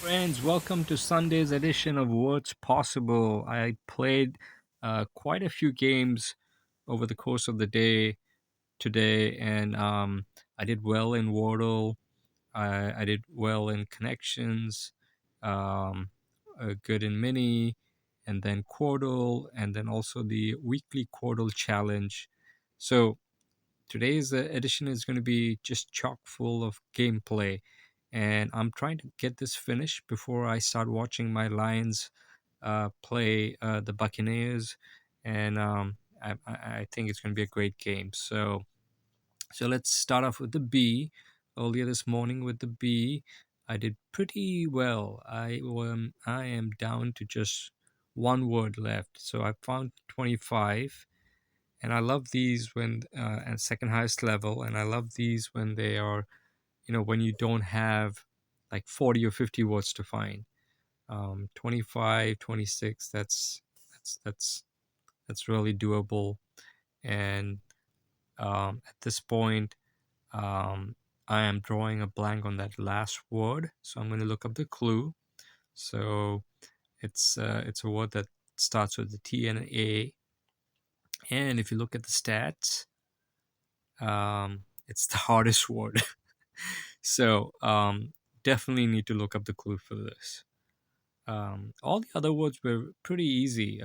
Friends, welcome to Sunday's edition of What's Possible. I played quite a few games over the course of the day today, and I did well in Wordle. I did well in Connections, um, good in Mini, and then Quordle, and then also the weekly Quordle challenge. So today's edition is going to be just chock full of gameplay, and I'm trying to get this finished before I start watching my Lions play the Buccaneers, and I think it's going to be a great game. So let's start off with the B. Earlier this morning with the B, I did pretty well. I am down to just one word left, so I found 25, and I love these when at second highest level, and I love these when they are, when you don't have like 40 or 50 words to find. 25, 26, that's really doable. And at this point, um, I am drawing a blank on that last word, so I'm going to look up the clue. So it's a word that starts with a T and an A, and if you look at the stats, it's the hardest word. So definitely need to look up the clue for this. All the other words were pretty easy,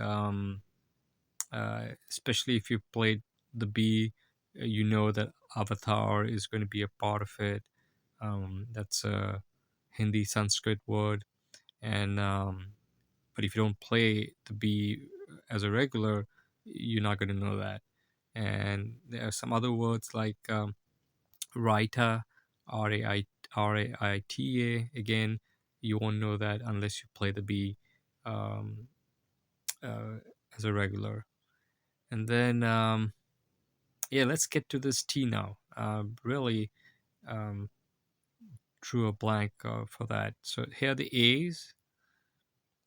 especially if you played the B. You know that avatar is going to be a part of it. That's a Hindi Sanskrit word, and but if you don't play the B as a regular, you're not going to know that. And there are some other words like Raita, Raita. Again, you won't know that unless you play the B um, uh, as a regular. And then, yeah, let's get to this T now. Really um, drew a blank for that. So here are the A's,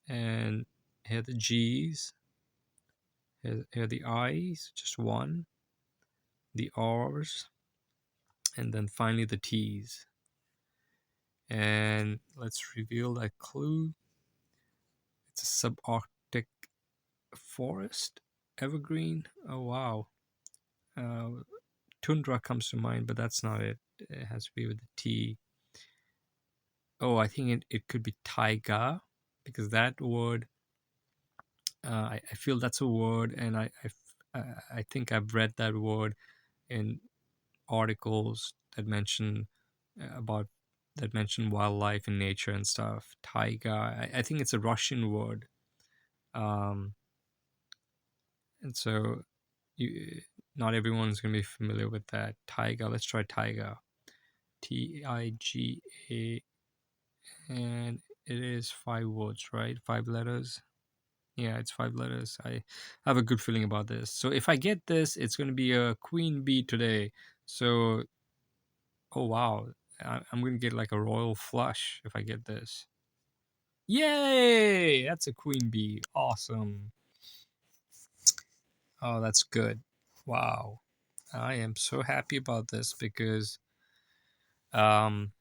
and here are the G's, here are the I's, just one, the R's, and then finally the T's. And let's reveal that clue. It's a subarctic forest, evergreen. Oh wow. Uh, Tundra comes to mind, but that's not it. It has to be with the T. Oh, I think it could be taiga, because that word, I feel that's a word, and I think I've read that word in articles that mention about that mention wildlife and nature and stuff. Taiga, I think it's a Russian word, um, and so you, not everyone's gonna be familiar with that. Taiga. Let's try taiga. Tiga, and it is 5 words, right? 5 letters. Yeah, it's 5 letters. I have a good feeling about this. So if I get this, it's going to be a queen bee today. So, oh wow, I'm going to get like a royal flush if I get this. Yay! That's a queen bee. Awesome. Oh, that's good. Wow. I am so happy about this because um,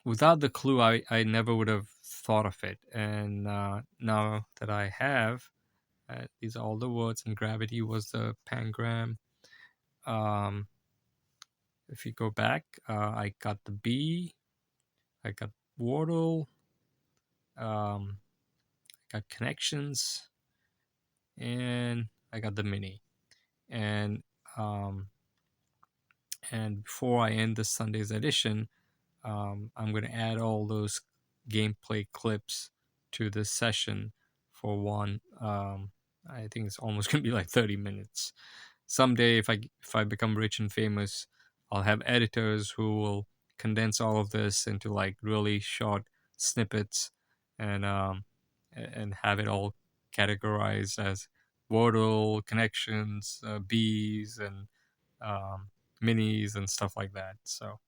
without the clue, I never would have thought of it. And now that I have, these are all the words, and gravity was the pangram. Um, if you go back, I got the B, I got Wordle, um, I got connections, and I got the mini. And um, and before I end this Sunday's edition, I'm going to add all those gameplay clips to this session for one. I think it's almost going to be like 30 minutes. Someday, if I become rich and famous, I'll have editors who will condense all of this into like really short snippets, and have it all categorized as Wordle, connections, bees, and um, minis and stuff like that. So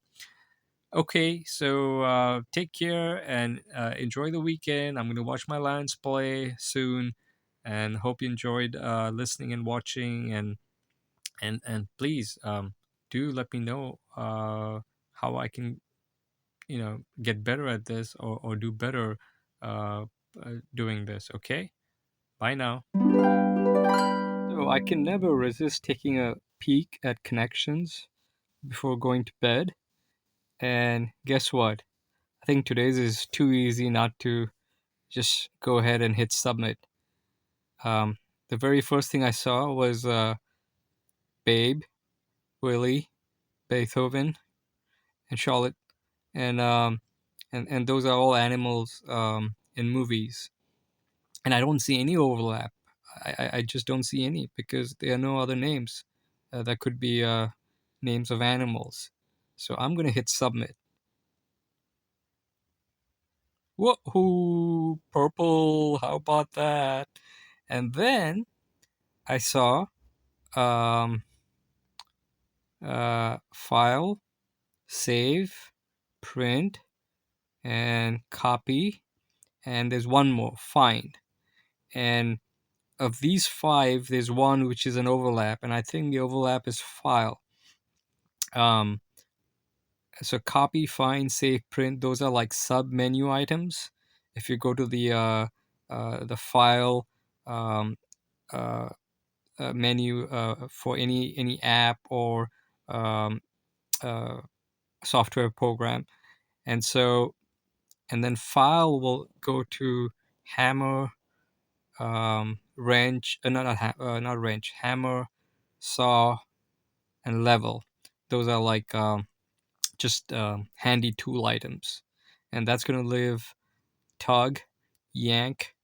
okay, so take care and enjoy the weekend. I'm going to watch my Lions play soon, and hope you enjoyed listening and watching. And please do let me know how I can get better at this, or do better uh, doing this. Okay, bye now. So I can never resist taking a peek at connections before going to bed. And guess what? I think today's is too easy not to just go ahead and hit submit. Um, the very first thing I saw was Babe, Willie, Beethoven, and Charlotte, and those are all animals in movies, and I don't see any overlap. I just don't see any because there are no other names that could be names of animals. So I'm gonna hit submit. Woohoo! Purple. How about that? And then I saw um, file, save, print, and copy. And there's one more, find. And of these five, there's one which is an overlap, and I think the overlap is file. Um, so copy, find, save, print, those are like sub menu items. If you go to the file um, uh, menu for any app or um, uh, software program, and so and then file will go to hammer, wrench, not wrench, hammer, saw, and level. Those are like just handy tool items, and that's going to live tug, yank,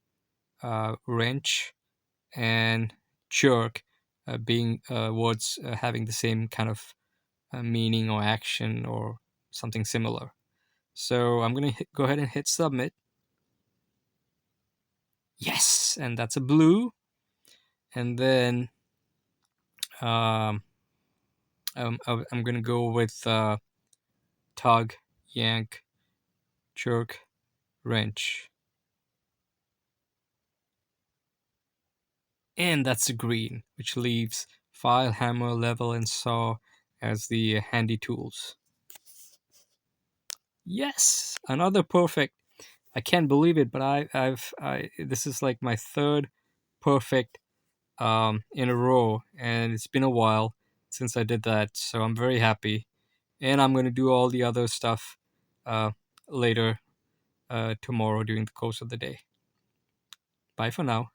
wrench, and jerk, being words having the same kind of meaning or action or something similar. So I'm going to go ahead and hit submit. Yes, and that's a blue. And then um, I'm going to go with tug, yank, jerk, wrench. And that's a green, which leaves file, hammer, level, and saw as the handy tools. Yes, another perfect. I can't believe it, but this is like my third perfect in a row, and it's been a while since I did that, so I'm very happy. And I'm going to do all the other stuff uh, later tomorrow during the course of the day. Bye for now.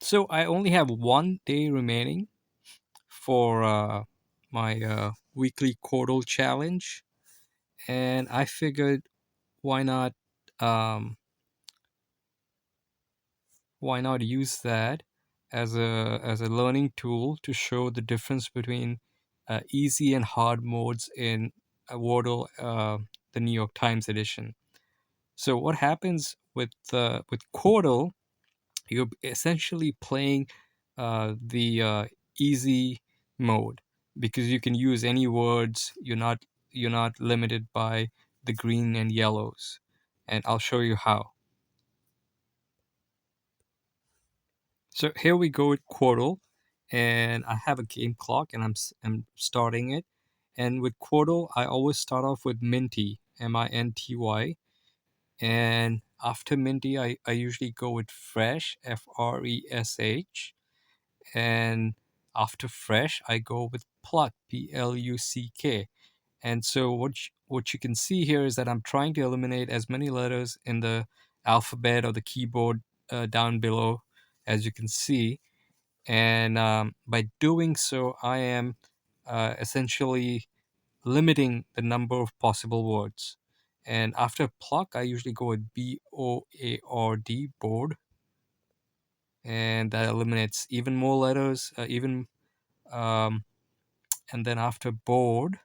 So I only have one day remaining for my weekly Quordle challenge, and I figured why not um, why not use that as a learning tool to show the difference between easy and hard modes in Wordle, the New York Times edition. So what happens with Quordle? You're essentially playing the easy mode because you can use any words. You're not limited by the green and yellows, and I'll show you how. So here we go with Quordle, and I have a game clock, and I'm starting it. And with Quordle, I always start off with Minty, Minty, and after Minty, I usually go with Fresh, Fresh, and after Fresh, I go with Pluck, Pluck. And so what you can see here is that I'm trying to eliminate as many letters in the alphabet or the keyboard down below, as you can see. And by doing so, I am essentially limiting the number of possible words. And after pluck, I usually go with BOARD, board, and that eliminates even more letters, um, and then after board,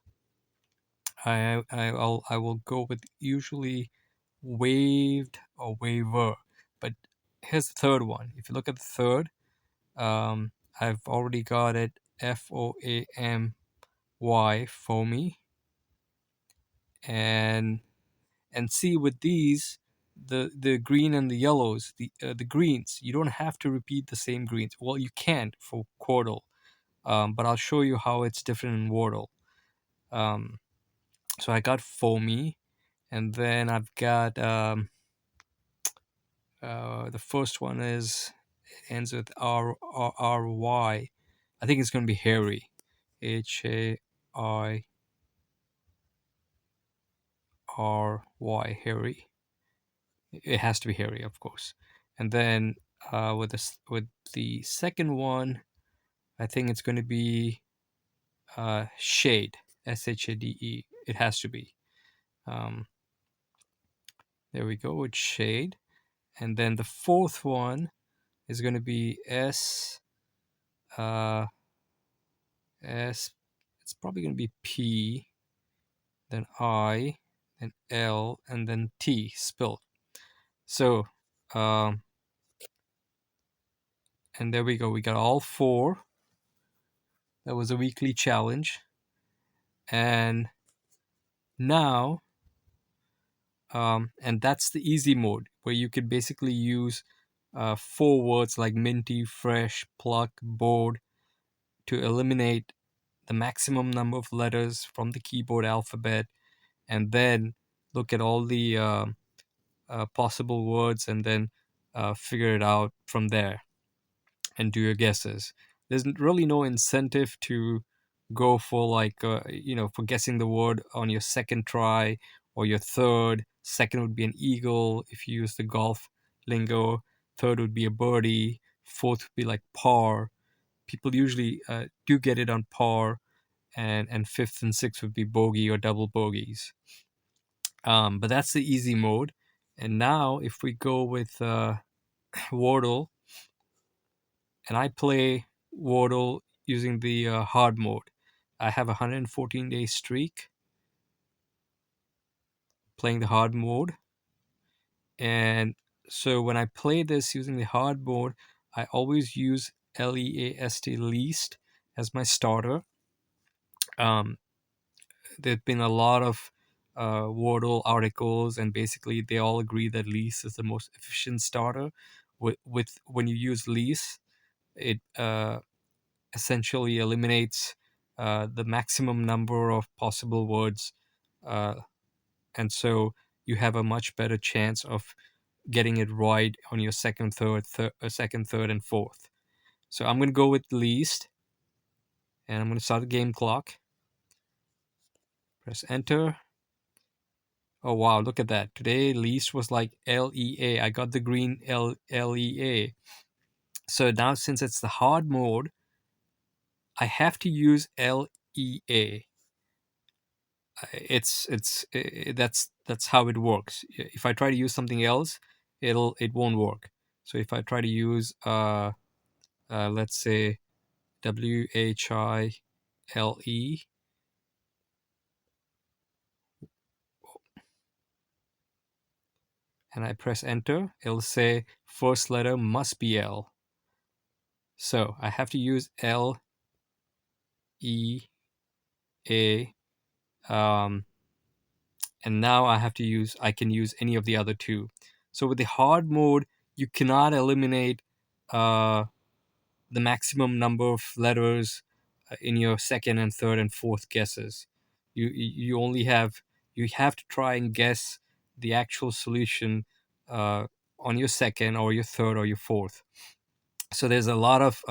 I will go with usually waved or waver. But here's the third one. If you look at the third, I've already got it FOAMY, foamy, and see with these the green and the yellows, the greens, you don't have to repeat the same greens. Well, you can for Quordle, but I'll show you how it's different in Wordle. So I got foamy, and then I've got the first one ends with R Y. I think it's going to be hairy. HAIRY, hairy. It has to be hairy, of course. And then with the second one, I think it's going to be shade. SHADE. It has to be. Um, there we go with shade. And then the fourth one is going to be uh, S. It's probably going to be P, then I, then L, and then T, spill. So, um, and there we go. We got all four. That was a weekly challenge. And now, and that's the easy mode, where you could basically use 4 words like minty, fresh, pluck, bored to eliminate the maximum number of letters from the keyboard alphabet, and then look at all the possible words and then figure it out from there and do your guesses. There's really no incentive to go for for guessing the word on your second try or your third. Second would be an eagle if you use the golf lingo. Third would be a birdie. Fourth would be like par. People usually do get it on par, and fifth and sixth would be bogey or double bogeys. But that's the easy mode. And now if we go with Wordle, and I play Wordle using the hard mode. I have a 114-day streak playing the hard mode. And so when I play this using the hard mode, I always use least as my starter. There've been a lot of Wordle articles, and basically they all agree that least is the most efficient starter. With when you use least, it essentially eliminates the maximum number of possible words, uh, and so you have a much better chance of getting it right on your second, third, and fourth. So I'm going to go with least, and I'm going to start the game clock. Press enter. Oh wow, look at that. Today least was like LEA. I got the green LEA. So now since it's the hard mode, I have to use LEA. That's how it works. If I try to use something else, it won't work. So if I try to use let's say WHILE, and I press enter, it'll say first letter must be L. So I have to use LEA, and now I can use any of the other two. So with the hard mode, you cannot eliminate the maximum number of letters in your second and third and fourth guesses. You have to try and guess the actual solution on your second or your third or your fourth. So there's a lot of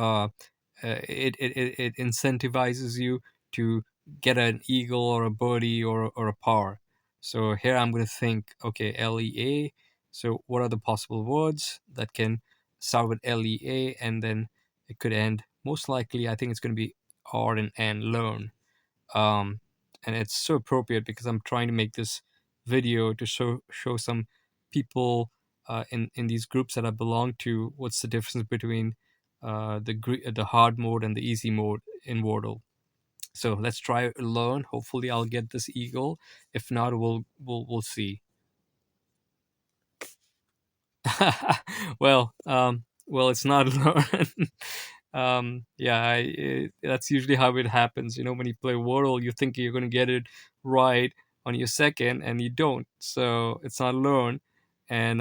it incentivizes you to get an eagle or a birdie or a par. So here I'm going to think, okay, LEA. So what are the possible words that can start with LEA, and then it could end, most likely I think it's going to be R and N, learn. um, and it's so appropriate because I'm trying to make this video to show some people in these groups that I belong to what's the difference between the hard mode and the easy mode in Wordle. So let's try learn. Hopefully, I'll get this eagle. If not, we'll see. Well, it's not learn. Yeah, that's usually how it happens. When you play Wordle, you think you're going to get it right on your second, and you don't. So it's not learn. And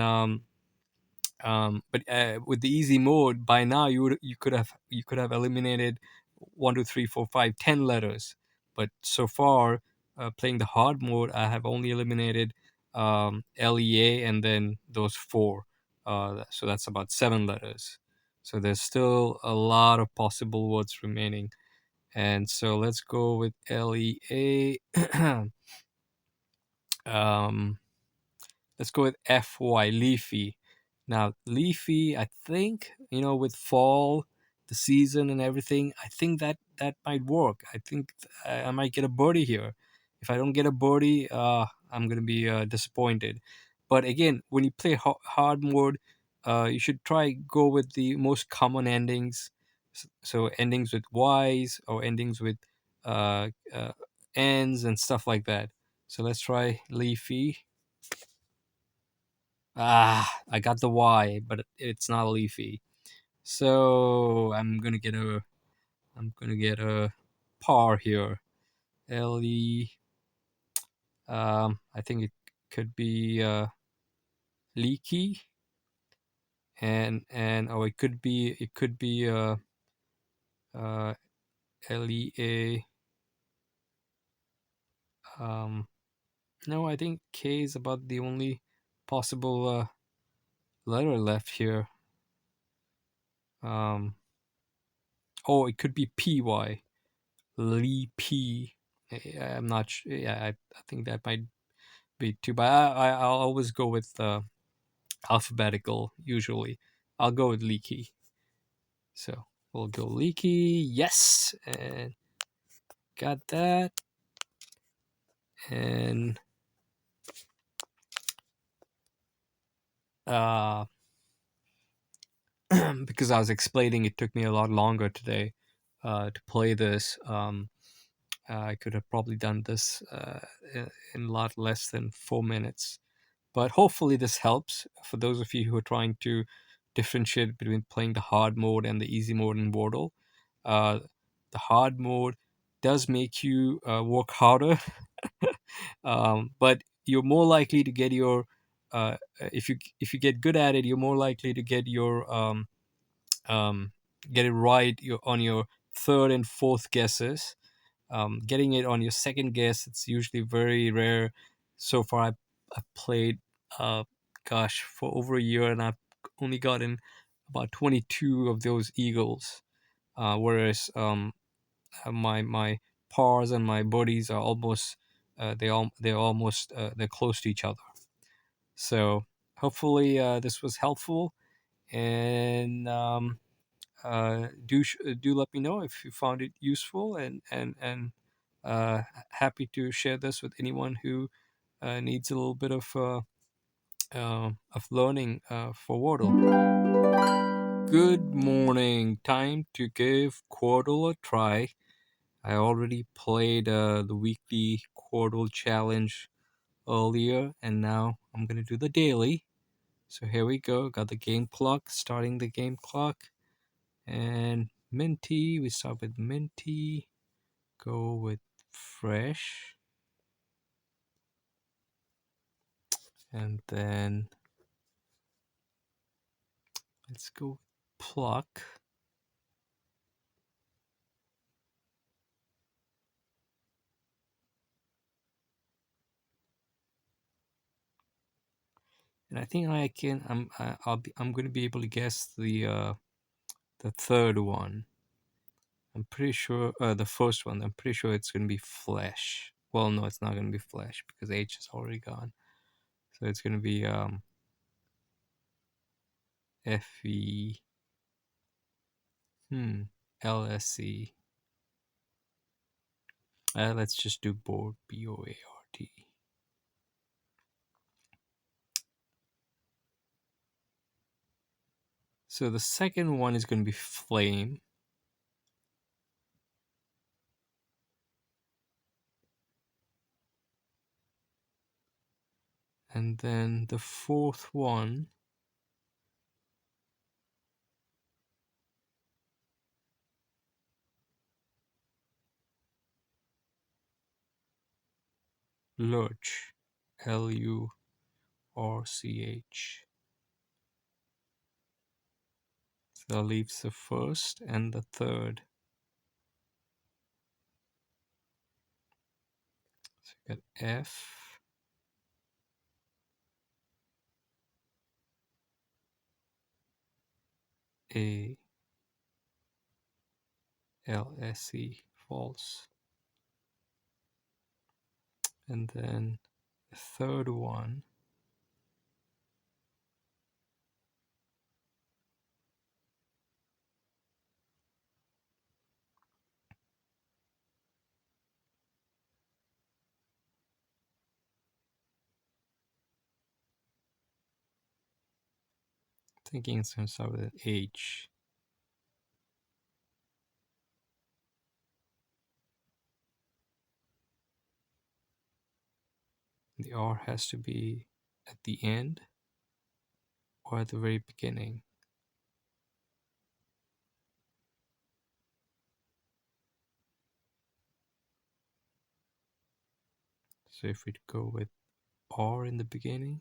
but with the easy mode, by now you could have eliminated 1, 2, 3, 4, 5, 10 letters. But so far, playing the hard mode, I have only eliminated LEA and then those four. So that's about 7 letters. So there's still a lot of possible words remaining. And so let's go with LEA. um, let's go with FY, leafy. Now, leafy, I think, with fall, the season and everything, I think that might work. I think I might get a birdie here. If I don't get a birdie, I'm going to be disappointed. But again, when you play hard mode, you should try go with the most common endings. So endings with Y's or endings with uh, uh, N's and stuff like that. So let's try leafy. I got the Y, but it's not leafy. So I'm gonna get a par here. LE. I think it could be leaky, and it could be uh LEA. No, I think K is about the only possible letter left here. Oh, it could be PY. Leapy. I'm not sure. Yeah, I think that might be too. But I'll always go with alphabetical. Usually, I'll go with leaky. So we'll go leaky. Yes, and got that. And uh, because I was explaining, it took me a lot longer today to play this. I could have probably done this in a lot less than 4 minutes. But hopefully this helps for those of you who are trying to differentiate between playing the hard mode and the easy mode in Wordle. Uh, the hard mode does make you work harder, but you're more likely to get your if you get good at it, you're more likely to get your um, get it right on your third and fourth guesses. Getting it on your second guess, it's usually very rare. So far, I've played, uh, gosh, for over a year, and I've only gotten about 22 of those eagles. Whereas my pars and my birdies are almost they're close to each other. So hopefully this was helpful, and do let me know if you found it useful, and happy to share this with anyone who needs a little bit of learning for Wordle. Good morning. Time to give Quordle a try. I already played the weekly Quordle challenge earlier, and now I'm gonna do the daily. So here we go. Got the game clock. Starting the game clock. And minty, we start with minty, go with fresh, and then let's go with pluck. And I think I'm going to be able to guess the third one. I'm pretty sure the first one. I'm pretty sure it's going to be flesh. Well, no, it's not going to be flesh because H is already gone. So it's going to be F-E L-S-E. Let's just do board, B-O-A-R-D. So the second one is going to be flame. And then the fourth one lurch, L-U-R-C-H. So that leaves the first and the third. So we got F, A, L, S, E, false. And then the third one, thinking it's going to start with an H. The R has to be at the end or at the very beginning. So if we go with R in the beginning,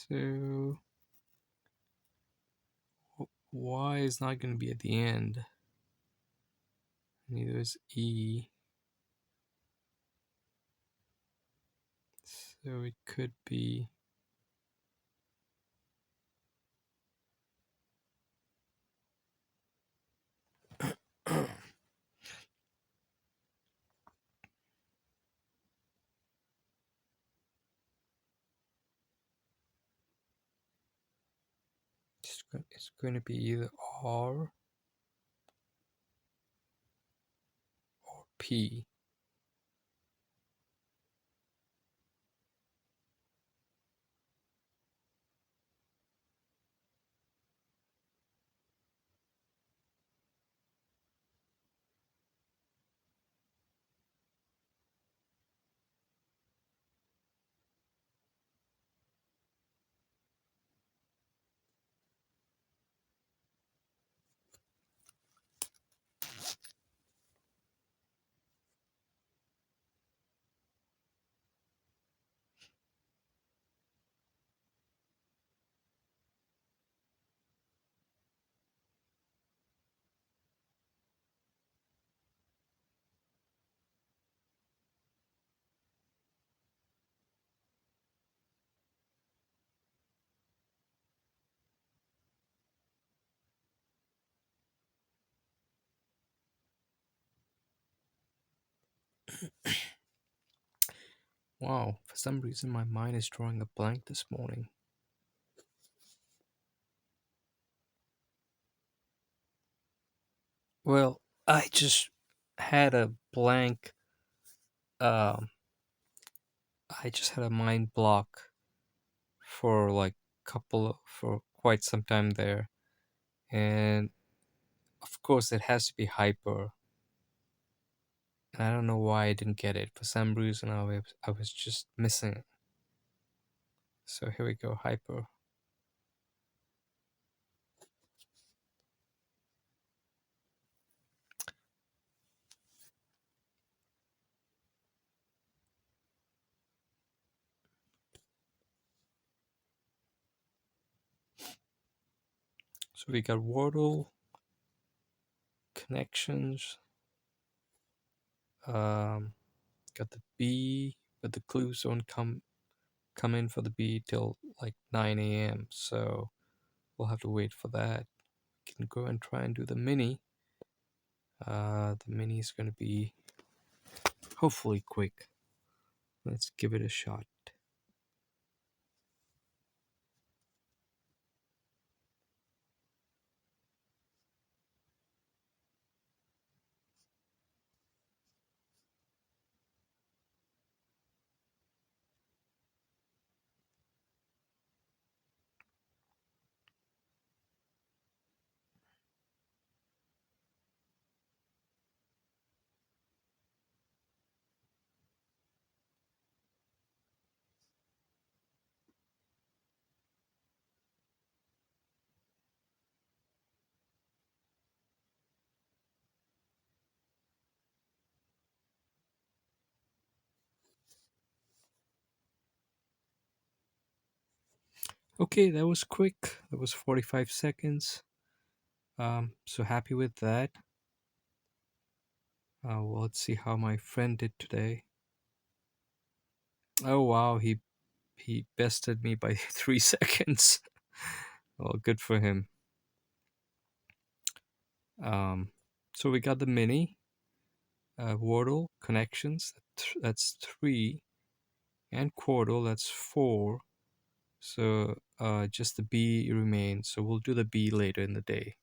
so Y is not going to be at the end. Neither is E. So it could be it's going to be either R or P. Wow, for some reason my mind is drawing a blank this morning. Well, I just had a blank. Um, I just had a mind block for for quite some time there, and of course it has to be hyper. And I don't know why I didn't get it. For some reason, I was just missing it. So here we go, hyper. So we got Wordle, connections, got the B, but the clues don't come in for the B till like 9 a.m. So we'll have to wait for that. We can go and try and do the mini. The mini is going to be hopefully quick. Let's give it a shot. Okay, that was quick. That was 45 seconds. So happy with that. Well, let's see how my friend did today. Oh wow, he bested me by 3 seconds. Well, good for him. So we got the mini Wordle connections. That's 3, and Quordle, that's 4. So just the B remains. So we'll do the B later in the day.